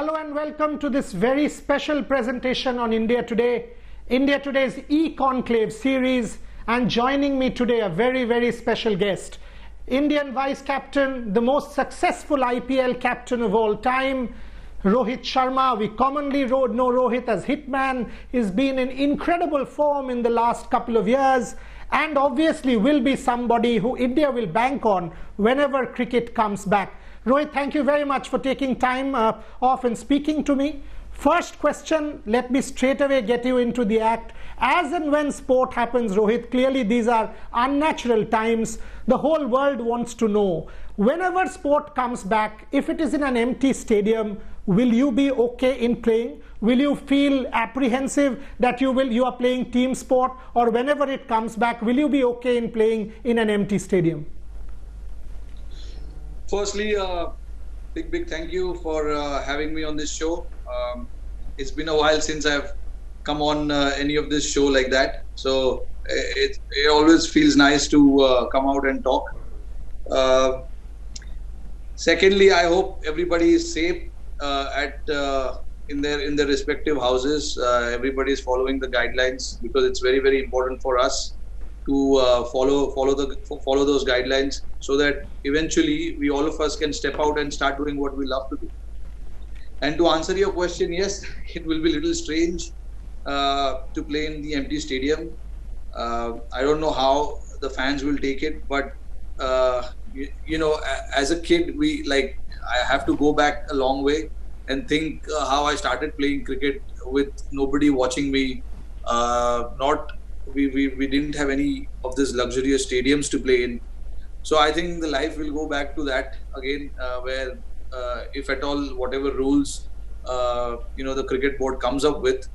Hello and welcome to this very special presentation on India Today, India Today's E-Conclave series, and joining me today a very special guest, Indian Vice Captain, the most successful IPL captain of all time, Rohit Sharma. We commonly know Rohit as Hitman. He's been in incredible form in the last couple of years and obviously will be somebody who India will bank on whenever cricket comes back. Rohit, thank you very much for taking time off and speaking to me. First question, let me straight away get you into the act. As and when sport happens, Rohit, clearly these are unnatural times. The whole world wants to know, whenever sport comes back, if it is in an empty stadium, will you be okay in playing? Will you feel apprehensive that you are playing team sport? Or whenever it comes back, will you be okay in playing in an empty stadium? Firstly, big thank you for having me on this show. It's been a while since I've come on any of this show like that. So it always feels nice to come out and talk. Secondly, I hope everybody is safe in their respective houses. Everybody is following the guidelines because it's very important for us to follow those guidelines so that eventually we all of us can step out and start doing what we love to do. And to answer your question, yes, it will be a little strange to play in the empty stadium. I don't know how the fans will take it, but you know, as a kid, I have to go back a long way and think how I started playing cricket with nobody watching me. We didn't have any of these luxurious stadiums to play in. So I think the life will go back to that again, where if at all, whatever rules the cricket board comes up with,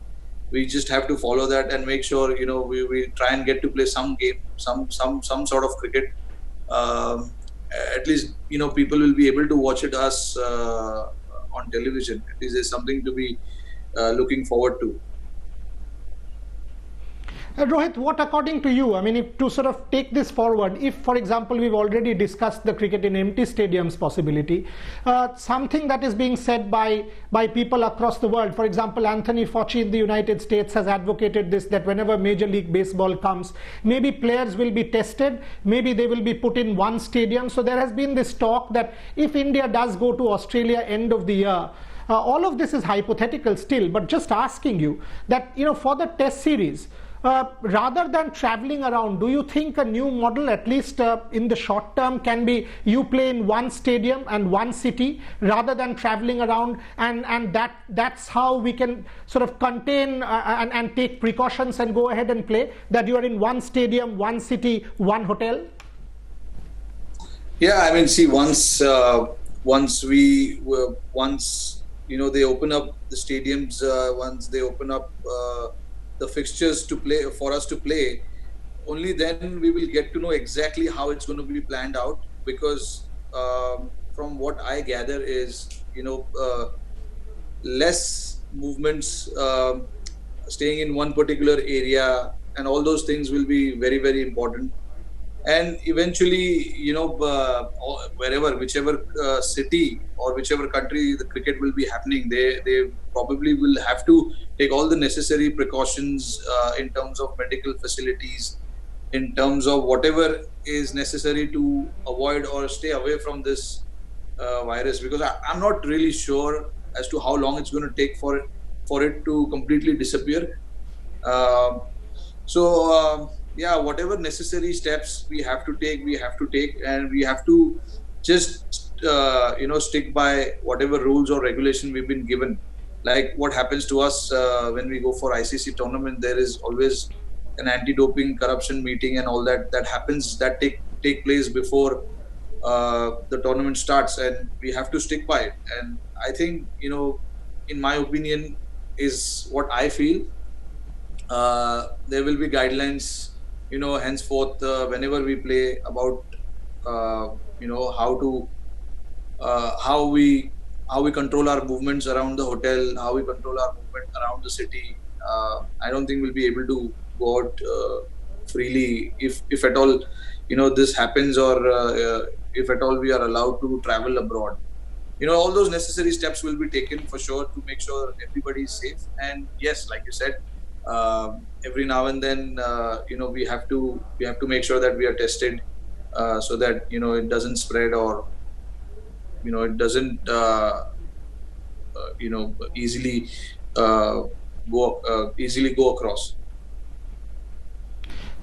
we just have to follow that and make sure we try and get to play some game, some sort of cricket. At least people will be able to watch it us on television. At least there's something to be looking forward to. Rohit, what according to you, I mean, if to sort of take this forward, if for example we've already discussed the cricket in empty stadiums possibility, something that is being said by people across the world, for example Anthony Fauci in the United States has advocated this, that whenever Major League Baseball comes, maybe players will be tested, maybe they will be put in one stadium. So there has been this talk that if India does go to Australia end of the year, all of this is hypothetical still, but just asking you that for the test series, rather than traveling around, do you think a new model, at least in the short term, can be you play in one stadium and one city rather than traveling around, and that's how we can sort of contain and take precautions and go ahead and play, that you are in one stadium, one city, one hotel? Yeah, I mean, see, once they open up the stadiums, once they open up the fixtures to play for us to play, only then we will get to know exactly how it's going to be planned out. Because from what I gather is less movements, staying in one particular area, and all those things will be very important. And eventually, whichever city or whichever country the cricket will be happening, they probably will have to take all the necessary precautions in terms of medical facilities, in terms of whatever is necessary to avoid or stay away from this virus. Because I'm not really sure as to how long it's going to take for it to completely disappear. Yeah, whatever necessary steps we have to take, and we have to just stick by whatever rules or regulation we've been given. Like what happens to us when we go for ICC tournament, there is always an anti-doping corruption meeting and all that happens, that take place before the tournament starts, and we have to stick by it. And I think in my opinion is what I feel. There will be guidelines henceforth whenever we play about how we control our movements around the hotel, how we control our movement around the city. I don't think we'll be able to go out freely if at all this happens, or if at all we are allowed to travel abroad. all those necessary steps will be taken for sure to make sure everybody is safe. And yes, like you said, every now and then, we have to make sure that we are tested, so that it doesn't spread, or it doesn't easily easily go across.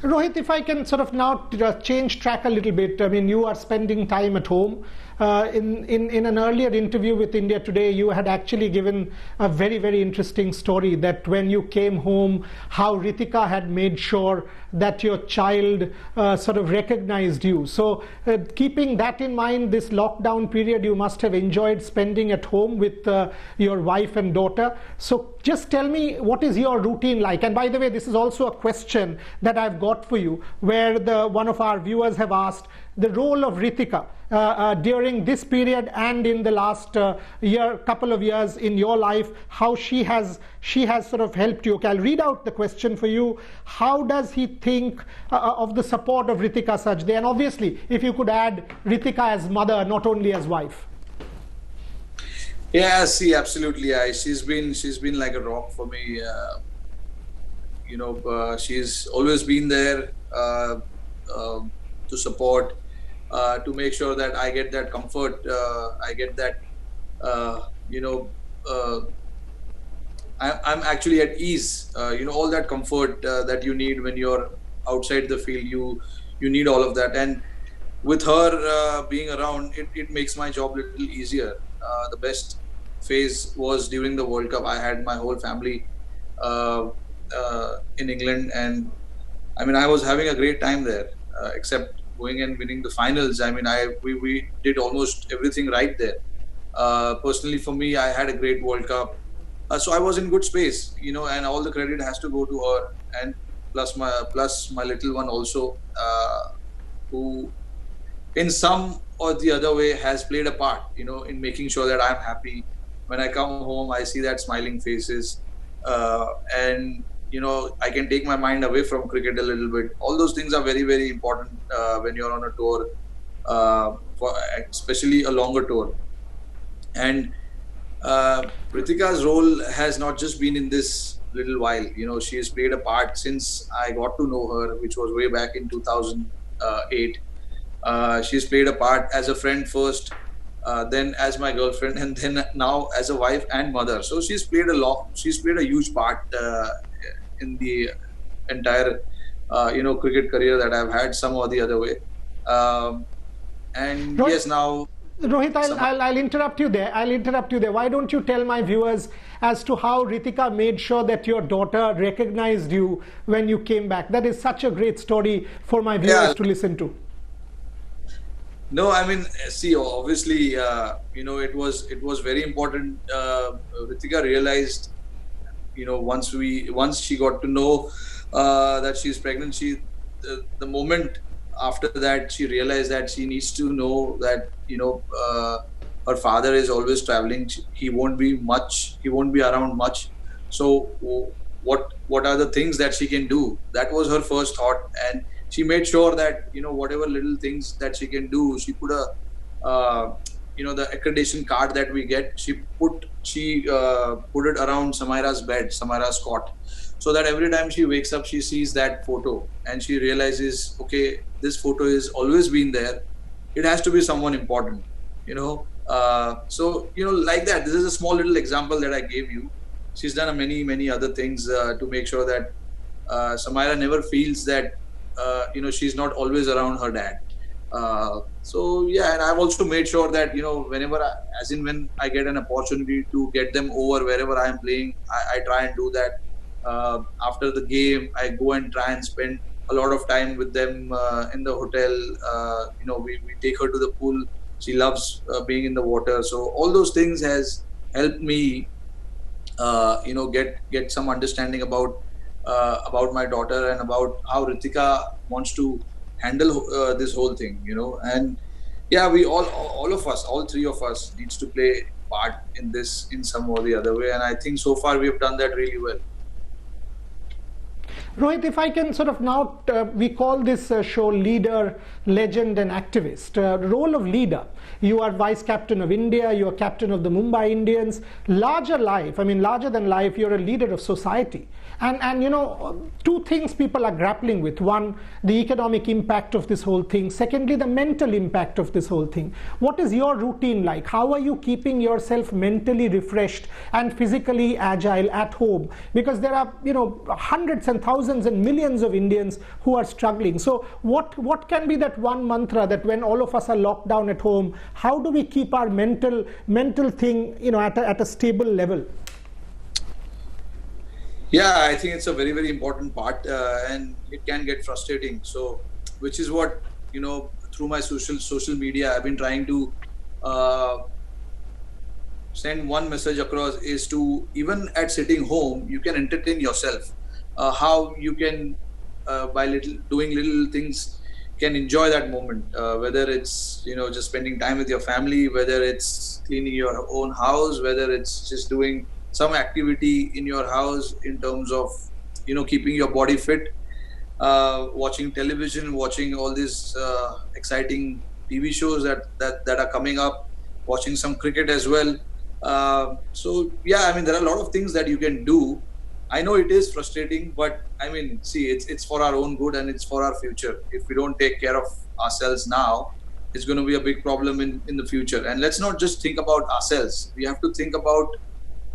Rohit, if I can sort of now change track a little bit, I mean, you are spending time at home. In an earlier interview with India Today, you had actually given a very, very interesting story that when you came home, how Ritika had made sure that your child sort of recognized you. So keeping that in mind, this lockdown period, you must have enjoyed spending at home with your wife and daughter. So just tell me, what is your routine like? And by the way, this is also a question that I've got for you, where one of our viewers have asked the role of Ritika during this period and in the last couple of years in your life, how she has sort of helped you. Okay, I'll read out the question for you. How does he think of the support of Ritika Sajde? And obviously, if you could add Ritika as mother, not only as wife. Yeah, see, absolutely. She's been like a rock for me. She's always been there to support, to make sure that I get that comfort. I get that, I'm actually at ease. All that comfort that you need when you're outside the field. You need all of that, and with her being around, it makes my job a little easier. The best phase was during the World Cup. I had my whole family in England, and I mean, I was having a great time there, except going and winning the finals. I mean, we did almost everything right there. Personally, for me, I had a great World Cup, so I was in good space, and all the credit has to go to her, and plus my little one also, who in some or the other way has played a part, in making sure that I'm happy. When I come home, I see that smiling faces, and I can take my mind away from cricket a little bit. All those things are very, very important when you're on a tour, especially a longer tour. And Ritika's role has not just been in this little while. She has played a part since I got to know her, which was way back in 2008. She's played a part as a friend first, then as my girlfriend, and then now as a wife and mother. So she's played a huge part in the entire cricket career that I've had, some or the other way. And Rohit, yes, now Rohit, I'll interrupt you there. Why don't you tell my viewers as to how Ritika made sure that your daughter recognized you when you came back? That is such a great story for my viewers to listen to. No, I mean, see, obviously, it was very important. Ritika realized, once she got to know that she's pregnant, the moment after that, she realized that she needs to know that her father is always traveling. He won't be around much. So what are the things that she can do? That was her first thought, and she made sure that whatever little things that she can do, she put the accreditation card that we get, she put it around Samaira's cot, so that every time she wakes up, she sees that photo and she realizes, okay, this photo is always been there. It has to be someone important, so like that. This is a small little example that I gave you. She's done many other things to make sure that Samaira never feels that she's not always around her dad. So yeah, and I've also made sure that when I get an opportunity to get them over wherever I am playing, I try and do that. After the game, I go and try and spend a lot of time with them in the hotel. We take her to the pool. She loves being in the water. So all those things has helped me get some understanding about my daughter and about how Ritika wants to handle this whole thing, and yeah, we all of us, all three of us, needs to play part in this in some or the other way, and I think so far we have done that really well. Rohit, if I can sort of now, we call this show Leader, Legend and Activist. Role of leader. You are vice captain of India, you are captain of the Mumbai Indians. Larger life, I mean larger than life, you're a leader of society. And you know, two things people are grappling with. One, the economic impact of this whole thing. Secondly, the mental impact of this whole thing. What is your routine like? How are you keeping yourself mentally refreshed and physically agile at home? Because there are, you know, hundreds and thousands and millions of Indians who are struggling. So what can be that one mantra that when all of us are locked down at home, how do we keep our mental thing, you know, at a stable level? Yeah, I think it's a very, very important part, and it can get frustrating. So, which is what, you know, through my social media, I've been trying to send one message across, is to, even at sitting home, you can entertain yourself. How you can, by doing little things, can enjoy that moment. Whether it's, you know, just spending time with your family, whether it's cleaning your own house, whether it's just doing some activity in your house in terms of, you know, keeping your body fit, watching television, watching all these exciting TV shows that are coming up, watching some cricket as well. So yeah, I mean, there are a lot of things that you can do. I know it is frustrating, but I mean, see, it's for our own good and it's for our future. If we don't take care of ourselves now, it's going to be a big problem in the future. And let's not just think about ourselves. We have to think about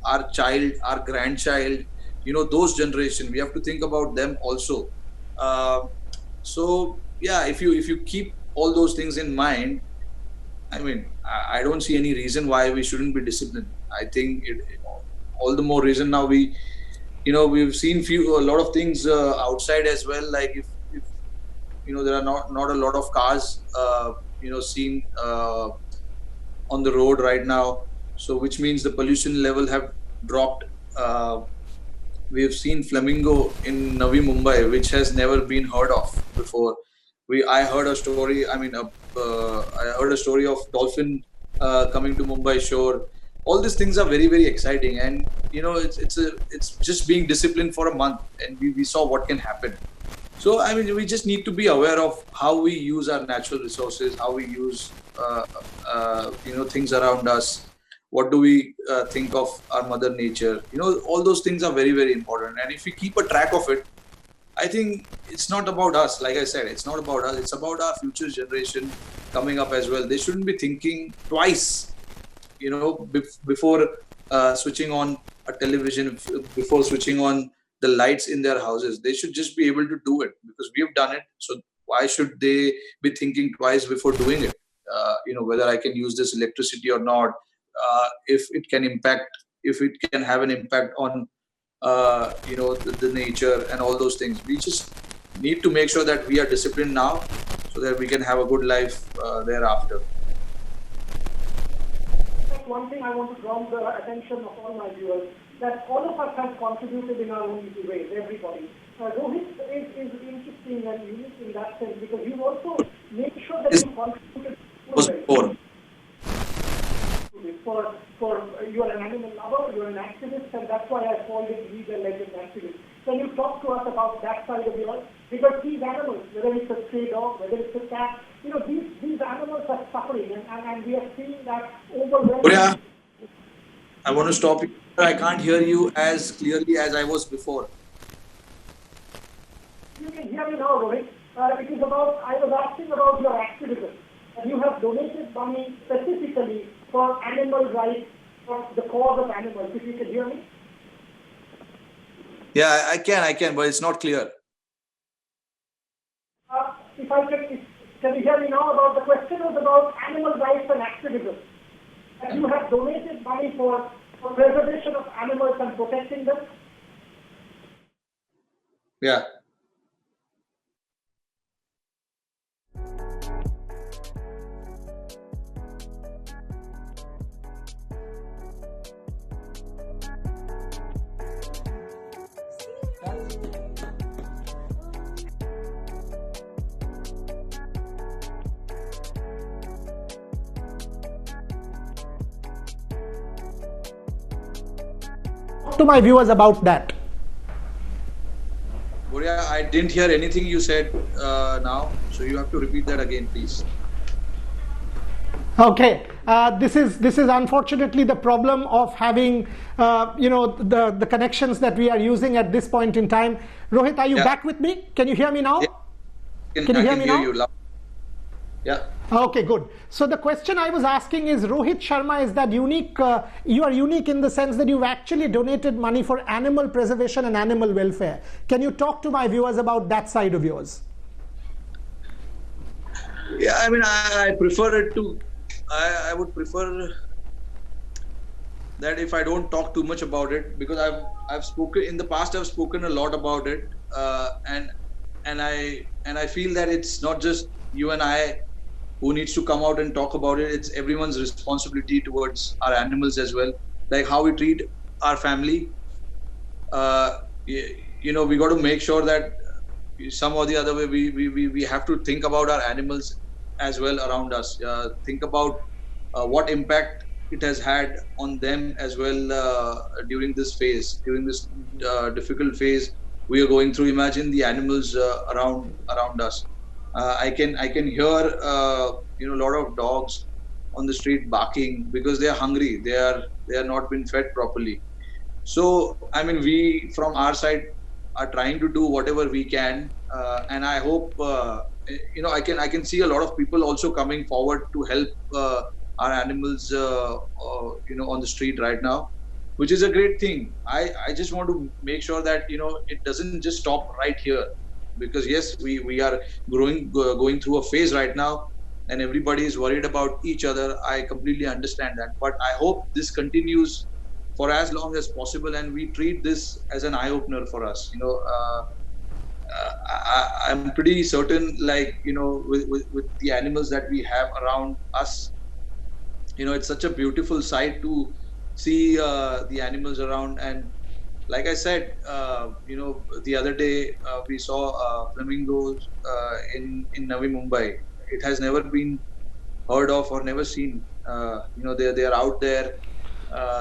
our child, our grandchild, you know, those generation. We have to think about them also. So yeah, if you keep all those things in mind, I mean, I don't see any reason why we shouldn't be disciplined. I think all the more reason now. You know, we've seen a lot of things outside as well. Like if you know, there are not a lot of cars, you know, seen on the road right now. So which means the pollution level have dropped. We have seen flamingo in Navi Mumbai, which has never been heard of before. I heard a story. I mean, I heard a story of dolphin coming to Mumbai shore. All these things are very, very exciting, and you know, it's just being disciplined for a month, and we saw what can happen. So I mean, we just need to be aware of how we use our natural resources, how we use you know, things around us. What do we think of our mother nature? You know, all those things are very, very important. And if we keep a track of it, I think it's not about us. Like I said, it's not about us. It's about our future generation coming up as well. They shouldn't be thinking twice, you know, before switching on a television, before switching on the lights in their houses. They should just be able to do it because we have done it. So why should they be thinking twice before doing it? You know, whether I can use this electricity or not, if it can have an impact on you know, the nature and all those things. We just need to make sure that we are disciplined now so that we can have a good life thereafter. One thing I want to draw the attention of all my viewers, that all of us have contributed in our own little ways, everybody. Rohit is interesting and unique in that sense because you also make sure that you contributed for you are an animal lover, you are an activist, and that's why I called it legal legend activist. Can you talk to us about that side of yours? Because these animals, whether it's a stray dog, whether it's a cat, you know, these animals are suffering, and we are seeing that overwhelming. Yeah, I want to stop you. I can't hear you as clearly as I was before. You can hear me now, Rohit. It is about, I was asking about your activism. And you have donated money specifically for animal rights, for the cause of animals. If you can hear me? Yeah, I can, but it's not clear. Can you hear me now? About the question was about animal rights and activism. And you have donated money for preservation of animals and protecting them. Yeah. To my viewers about that. Boria, I didn't hear anything you said now, so you have to repeat that again, please. Okay, this is unfortunately the problem of having the connections that we are using at this point in time. Rohit, are you back with me? Can you hear me now? Yeah. Can you hear me now? You loud. Yeah. Okay, good. So the question I was asking is, Rohit Sharma, is that unique? You are unique in the sense that you've actually donated money for animal preservation and animal welfare. Can you talk to my viewers about that side of yours? Yeah, I mean, I prefer it to. I would prefer that if I don't talk too much about it, because I've spoken in the past. I've spoken a lot about it, and I feel that it's not just you and I who needs to come out and talk about it. It's everyone's responsibility towards our animals as well, like how we treat our family. We got to make sure that some or the other way we have to think about our animals as well around us. Think about what impact it has had on them as well during this phase, during this difficult phase we are going through. Imagine the animals around us. I can hear a lot of dogs on the street barking because they are hungry. They are not been fed properly. So I mean, we from our side are trying to do whatever we can, and I hope I can see a lot of people also coming forward to help our animals on the street right now, which is a great thing. I just want to make sure that it doesn't just stop right here, because yes, we are going through a phase right now, and everybody is worried about each other. I completely understand that, but I hope this continues for as long as possible, and we treat this as an eye-opener for us. I'm pretty certain, like with the animals that we have around us, it's such a beautiful sight to see the animals around. And like I said, the other day we saw flamingos in Navi Mumbai. It has never been heard of or never seen. They're out there.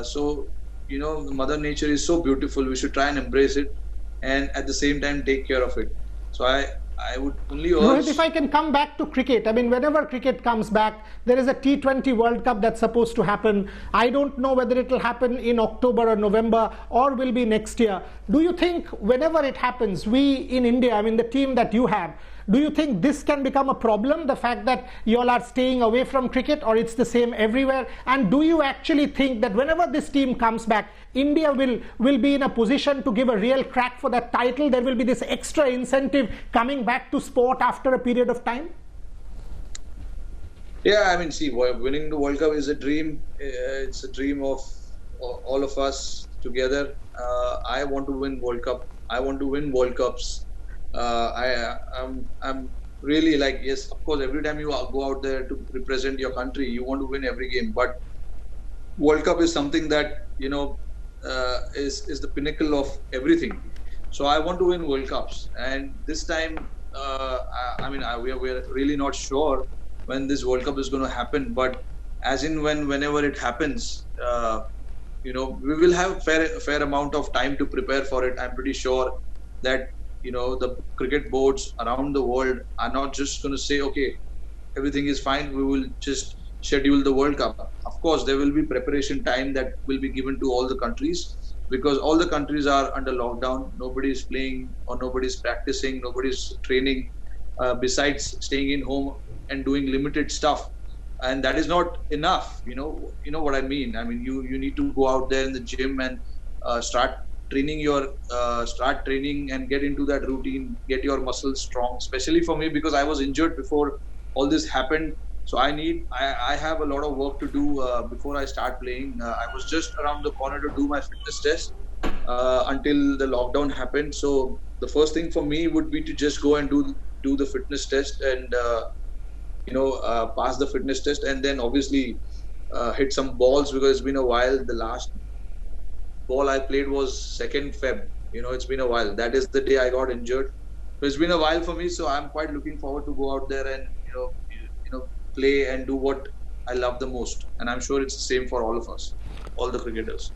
So Mother Nature is so beautiful. We should try and embrace it, and at the same time take care of it. So I would only urge. Rohit, if I can come back to cricket, I mean, whenever cricket comes back, there is a T20 World Cup that's supposed to happen. I don't know whether it will happen in October or November or will be next year. Do you think whenever it happens, we in India, I mean, the team that you have, do you think this can become a problem, the fact that you all are staying away from cricket, or it's the same everywhere? And do you actually think that whenever this team comes back, India will be in a position to give a real crack for that title? There will be this extra incentive coming back to sport after a period of time? Yeah, I mean, see, winning the World Cup is a dream. It's a dream of all of us together. I want to win World Cup. I want to win World Cups. I'm really like, yes, of course, every time you go out there to represent your country, you want to win every game. But World Cup is something that is the pinnacle of everything. So I want to win World Cups, and this time, we are really not sure when this World Cup is going to happen. But as in whenever it happens, we will have fair amount of time to prepare for it. I'm pretty sure that the cricket boards around the world are not just going to say, okay, everything is fine, we will just schedule the World Cup. Of course, there will be preparation time that will be given to all the countries, because all the countries are under lockdown. Nobody is playing or nobody is practicing, nobody is training, besides staying in home and doing limited stuff. And that is not enough. You know what I mean? I mean, you need to go out there in the gym and start training and get into that routine, get your muscles strong, especially for me, because I was injured before all this happened. So I have a lot of work to do before I start playing. I was just around the corner to do my fitness test until the lockdown happened. So the first thing for me would be to just go and do the fitness test and pass the fitness test, and then obviously hit some balls, because it's been a while. The last ball I played was 2nd Feb. It's been a while. That is the day I got injured. So it's been a while for me. So I'm quite looking forward to go out there and play and do what I love the most. And I'm sure it's the same for all of us, all the cricketers.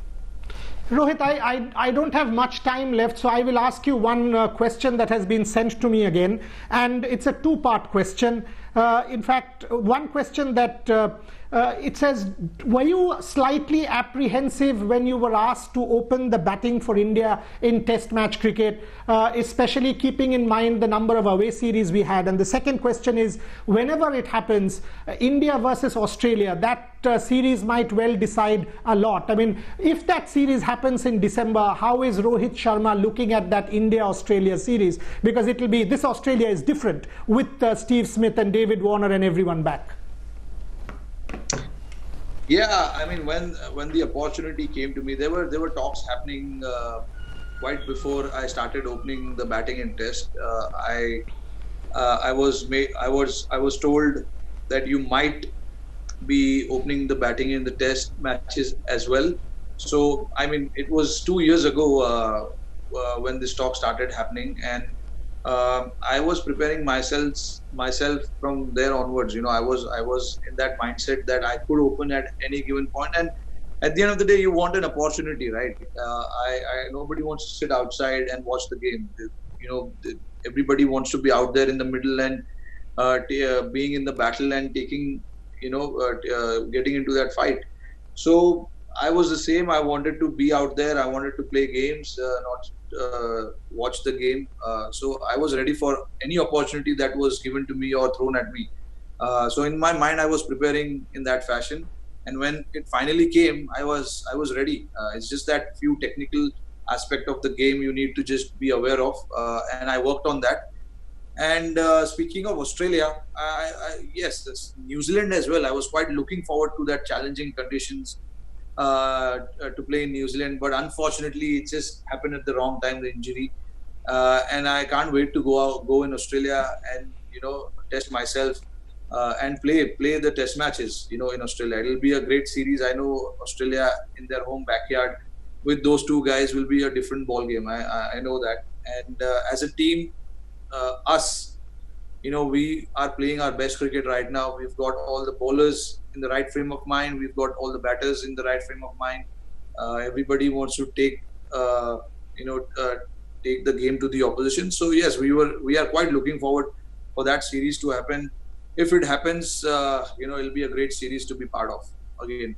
Rohit, I don't have much time left, so I will ask you one question that has been sent to me again, and it's a two-part question. In fact, one question that it says, were you slightly apprehensive when you were asked to open the batting for India in Test match cricket, especially keeping in mind the number of away series we had? And the second question is, whenever it happens, India versus Australia, that series might well decide a lot. I mean, if that series happens in December, how is Rohit Sharma looking at that India-Australia series? Because it will be, this Australia is different with Steve Smith and David Warner and everyone back. Yeah, I mean, when the opportunity came to me, there were talks happening quite before I started opening the batting in Test. I was told that you might be opening the batting in the Test matches as well. So I mean, it was 2 years ago when this talk started happening, and I was preparing myself from there onwards. You know, I was in that mindset that I could open at any given point, and at the end of the day, you want an opportunity, right? Nobody wants to sit outside and watch the game. You know, everybody wants to be out there in the middle and being in the battle and taking, getting into that fight. So I was the same. I wanted to be out there. I wanted to play games, not watch the game. So I was ready for any opportunity that was given to me or thrown at me. So in my mind, I was preparing in that fashion. And when it finally came, I was ready. It's just that few technical aspect of the game you need to just be aware of, and I worked on that. And speaking of Australia, yes, New Zealand as well. I was quite looking forward to that challenging conditions to play in New Zealand, but unfortunately, it just happened at the wrong time, the injury. And I can't wait to go in Australia and test myself and play the test matches. In Australia, it'll be a great series. I know Australia in their home backyard with those two guys will be a different ball game. I know that. And as a team, we are playing our best cricket right now. We've got all the bowlers in the right frame of mind. We've got all the batters in the right frame of mind. Everybody wants to take the game to the opposition. So yes, we are quite looking forward for that series to happen. If it happens, it'll be a great series to be part of again.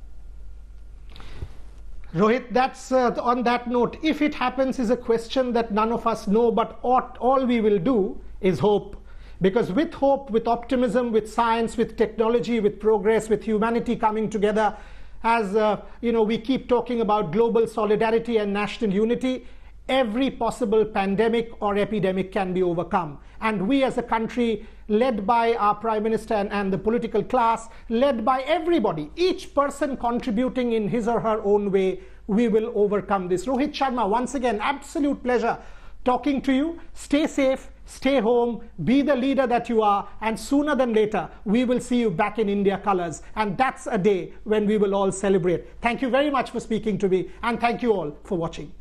Rohit, that's on that note, if it happens is a question that none of us know, but all we will do is hope. Because with hope, with optimism, with science, with technology, with progress, with humanity coming together, as we keep talking about global solidarity and national unity, every possible pandemic or epidemic can be overcome. And we as a country, led by our Prime Minister and the political class, led by everybody, each person contributing in his or her own way, we will overcome this. Rohit Sharma, once again, absolute pleasure talking to you. Stay safe, stay home, be the leader that you are, and sooner than later, we will see you back in India colours. And that's a day when we will all celebrate. Thank you very much for speaking to me, and thank you all for watching.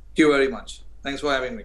Thank you very much. Thanks for having me.